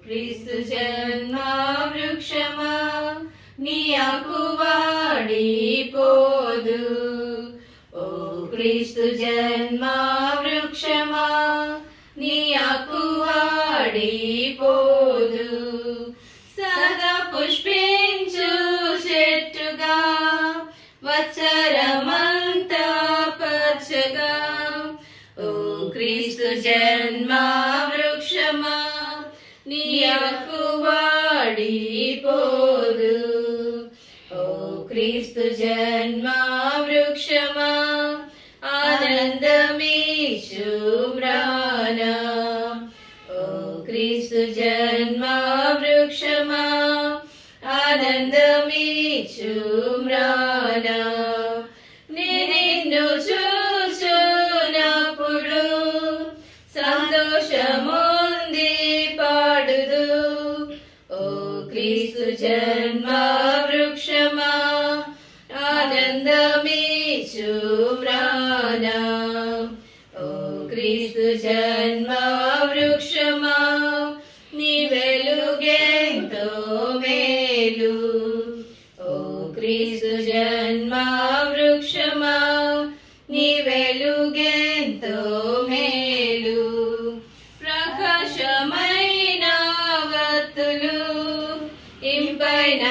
క్రీస్తు జన్మ వృక్షమా నీ ఆకు వాడిపోదు. ఓ క్రీస్తు జన్మ వృక్షమా నీ ఆకు వాడిపోదు. సదా పుష్పించు చెట్టుగా వత్సరమంతా పచ్చగా. ఓ క్రీస్తు జన్మ వృక్షమా నీ ఆకు వాడిపోదు. ఓ క్రీస్తు జన్మ వృక్షమా ఆనందమీచు మ్రాణ. ఓ క్రీస్తు జన్మ వృక్షమా ఆనందమీచు మ్రాణ. నిన్ను చూచునప్పుడు సంతోషముంది పాడుదు. ఓ క్రీస్తు జన్మ వృక్షమా ఆనందమీచు మ్రాణ. ఓ క్రీస్తు జన్మ వృక్షమా నీ వెలుగెంతో మేలు. ఓ క్రీస్తు జన్మ వృక్షమా నీ వెలుగెంతో మేలు. ప్రకాశమైన వత్తులు ఇంపైన